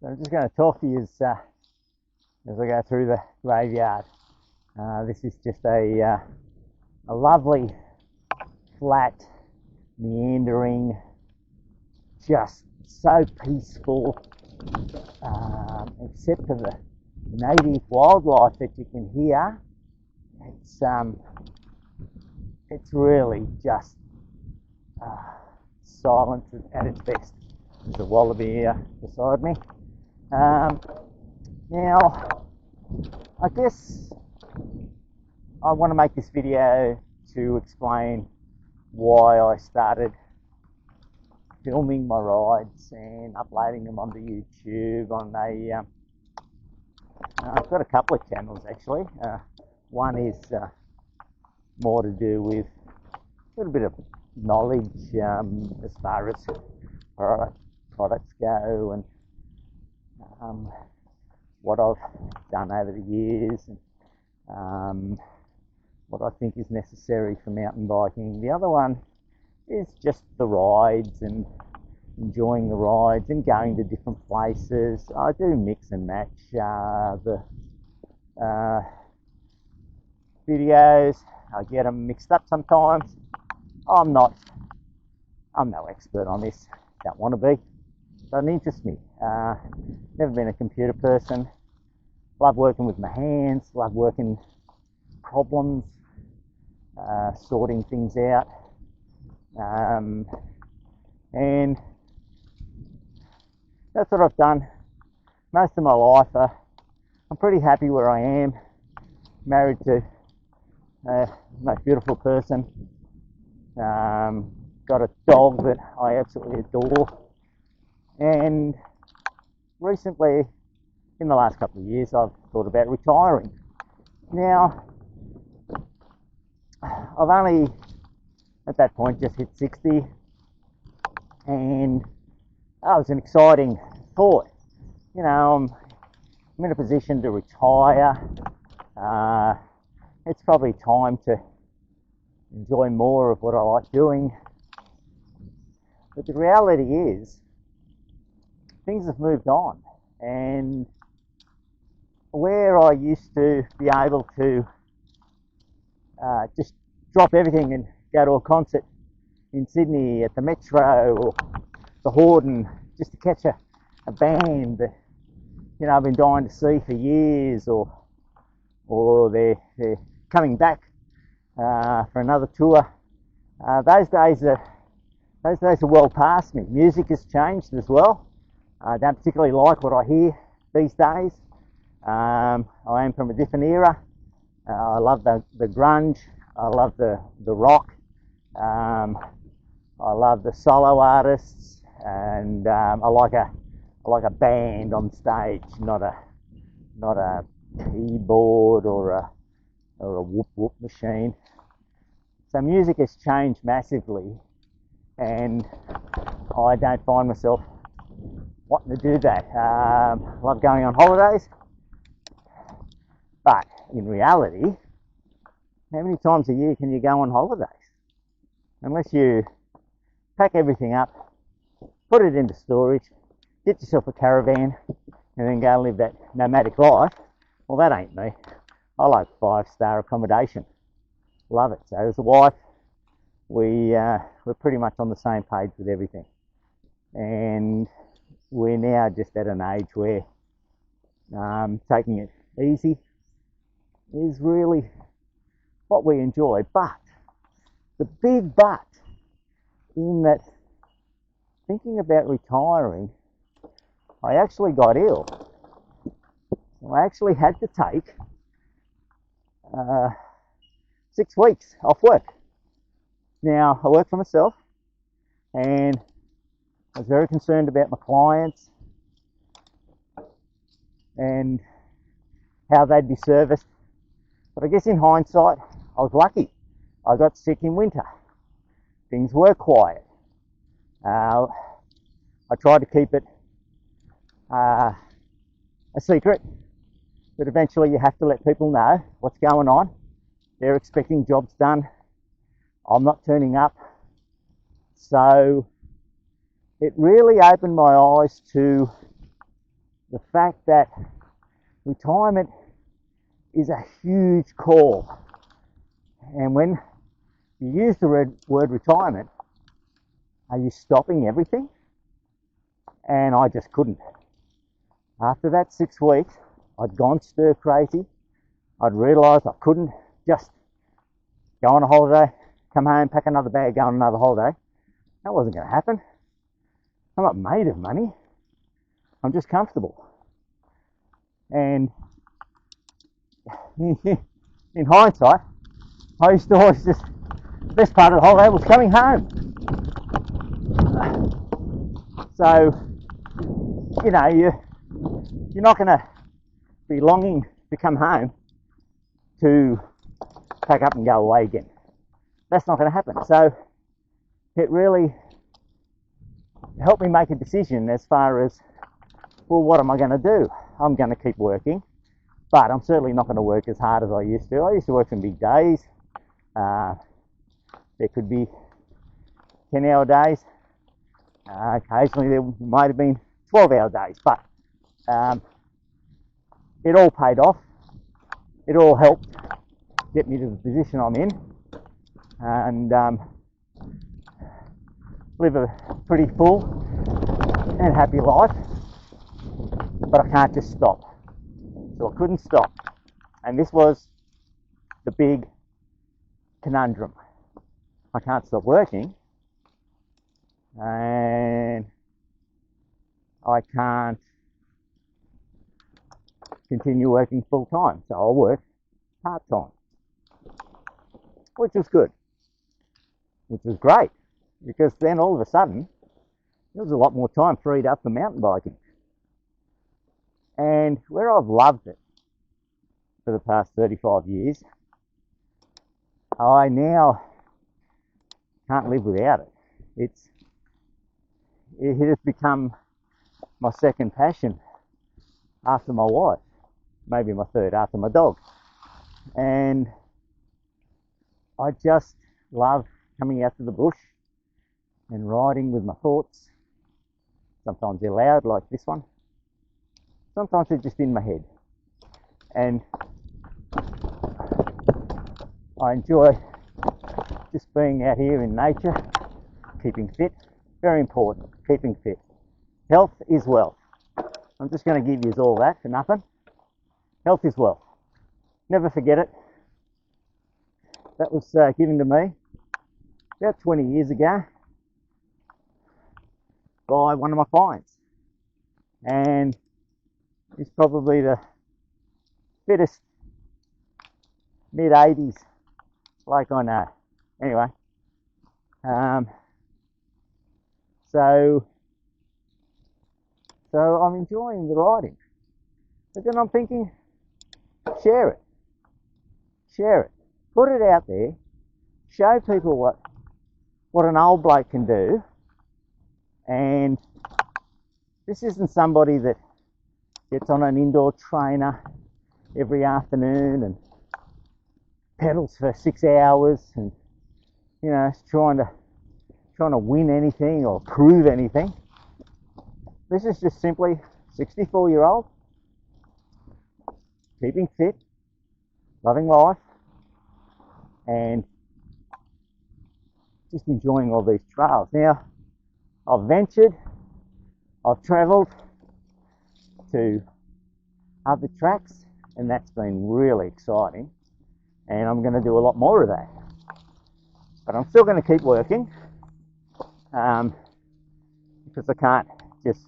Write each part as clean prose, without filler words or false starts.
So I'm just going to talk to you as I go through the graveyard. This is just a lovely, flat, meandering, just so peaceful, except for the native wildlife that you can hear. It's really just silence at its best. There's a wallaby here beside me. Now, I guess I want to make this video to explain why I started filming my rides and uploading them onto YouTube. I've got a couple of channels actually. One is more to do with a little bit of knowledge as far as products go, and what I've done over the years, and what I think is necessary for mountain biking. The other one is just the rides and enjoying the rides and going to different places. I do mix and match the videos. I get them mixed up sometimes. I'm no expert on this, don't want to be. Doesn't interest me. Never been a computer person. Love working with my hands, love working problems, sorting things out. And that's what I've done most of my life. I'm pretty happy where I am, married to a most beautiful person. Got a dog that I absolutely adore, and recently, in the last couple of years, I've thought about retiring. Now, I've only at that point just hit 60, and that was an exciting thought. You know, I'm in a position to retire. It's probably time to enjoy more of what I like doing. But the reality is, things have moved on, and where I used to be able to just drop everything and go to a concert in Sydney at the Metro or the Horden just to catch a band that, you know, I've been dying to see for years, or they're coming back for another tour. Those days are well past me. Music has changed as well. I don't particularly like what I hear these days. I am from a different era. I love the grunge. I love the rock. I love the solo artists, and I like a band on stage, not a keyboard or a whoop whoop machine. So music has changed massively, and I don't find myself wanting to do that. I love going on holidays, but in reality, how many times a year can you go on holidays? Unless you pack everything up, put it into storage, get yourself a caravan, and then go and live that nomadic life. Well, that ain't me. I like 5-star accommodation. Love it. So as a wife, we're pretty much on the same page with everything. And we're now just at an age where taking it easy is really what we enjoy. But the big but in that, thinking about retiring, I actually got ill. I actually had to take 6 weeks off work. Now, I work for myself, and I was very concerned about my clients and how they'd be serviced. But I guess in hindsight, I was lucky. I got sick in winter. Things were quiet. I tried to keep it a secret, but eventually you have to let people know what's going on. They're expecting jobs done. I'm not turning up. So it really opened my eyes to the fact that retirement is a huge call. And when you use the word retirement, are you stopping everything? And I just couldn't. After that 6 weeks, I'd gone stir crazy. I'd realised I couldn't just go on a holiday, come home, pack another bag, go on another holiday. That wasn't going to happen. I'm not made of money. I'm just comfortable. And in hindsight, I used to always just, the best part of the holiday was coming home. So, you know, you're not going to be longing to come home to pack up and go away again. That's not going to happen. So it really helped me make a decision as far as, well, what am I going to do? I'm going to keep working, but I'm certainly not going to work as hard as I used to. I used to work some big days. There could be 10-hour days. Occasionally there might have been 12-hour days, but it all paid off. It all helped get me to the position I'm in, and live a pretty full and happy life. But I can't just stop. So I couldn't stop. And this was the big conundrum. I can't stop working, and I can't continue working full time. So I'll work part time, which was good, which was great, because then all of a sudden there was a lot more time freed up for mountain biking. And where I've loved it for the past 35 years, I now can't live without it. It has become my second passion after my wife, maybe my third after my dog. And I just love coming out to the bush and riding with my thoughts. Sometimes they're loud like this one. Sometimes they're just in my head. And I enjoy just being out here in nature, keeping fit. Very important, keeping fit. Health is wealth. I'm just going to give you all that for nothing. Health is wealth. Never forget it. That was given to me about 20 years ago by one of my clients. And he's probably the fittest mid-80s bloke I know. Anyway, so I'm enjoying the riding. But then I'm thinking, share it. Share it. Put it out there. Show people what an old bloke can do. And this isn't somebody that gets on an indoor trainer every afternoon and pedals for 6 hours and, you know, trying to win anything or prove anything. This is just simply 64-year-old keeping fit, loving life, and just enjoying all these trails. Now, I've ventured, I've travelled to other tracks, and that's been really exciting, and I'm going to do a lot more of that. But I'm still going to keep working, because I can't just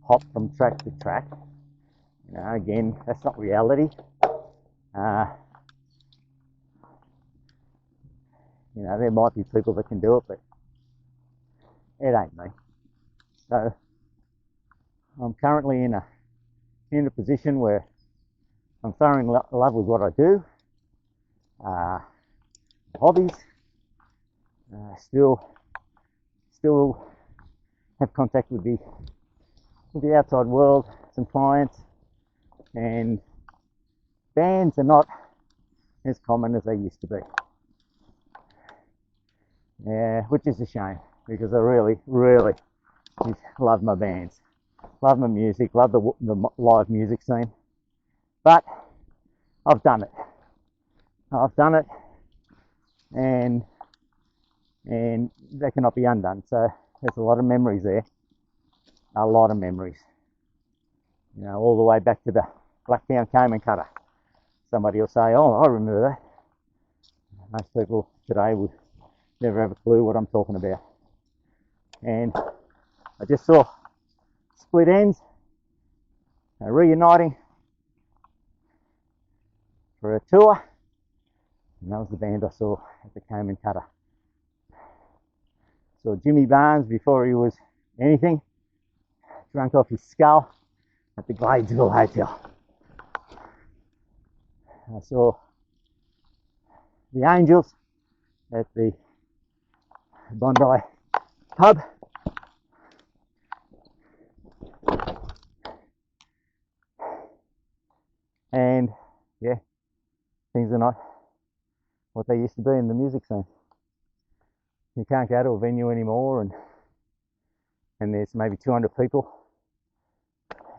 hop from track to track. You know, again, that's not reality. You know, there might be people that can do it, but it ain't me. So I'm currently in a position where I'm thoroughly in love with what I do. Hobbies. Still have contact with the outside world, some clients, and bands are not as common as they used to be. Yeah, which is a shame, because I really, really love my bands. love my music, love the live music scene. But I've done it. I've done it, and that cannot be undone. So there's a lot of memories there. A lot of memories. You know, all the way back to the Blacktown Cayman Cutter. Somebody will say, "Oh, I remember that." Most people today would never have a clue what I'm talking about. And I just saw Split Enz reuniting for a tour, and that was the band I saw at the Cayman Cutter. Saw Jimmy Barnes before he was anything, drunk off his skull at the Gladesville Hotel. I saw the Angels at the Bondi pub. And yeah, things are not what they used to be in the music scene. You can't go to a venue anymore, and there's maybe 200 people,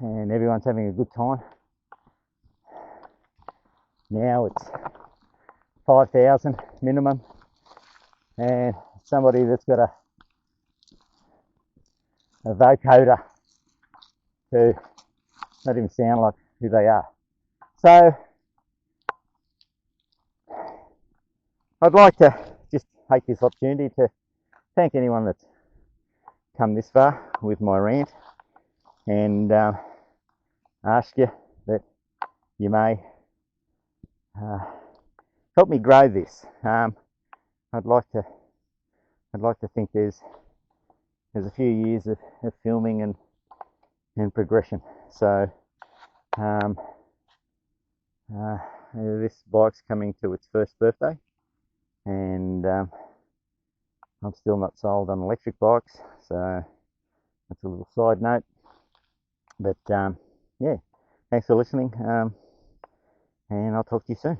and everyone's having a good time. Now it's 5,000 minimum, and somebody that's got a vocoder to not even sound like who they are. So I'd like to just take this opportunity to thank anyone that's come this far with my rant, and ask you that you may help me grow this. I'd like to think there's a few years of filming and progression. So this bike's coming to its first birthday, and I'm still not sold on electric bikes, so that's a little side note. But yeah, thanks for listening, and I'll talk to you soon.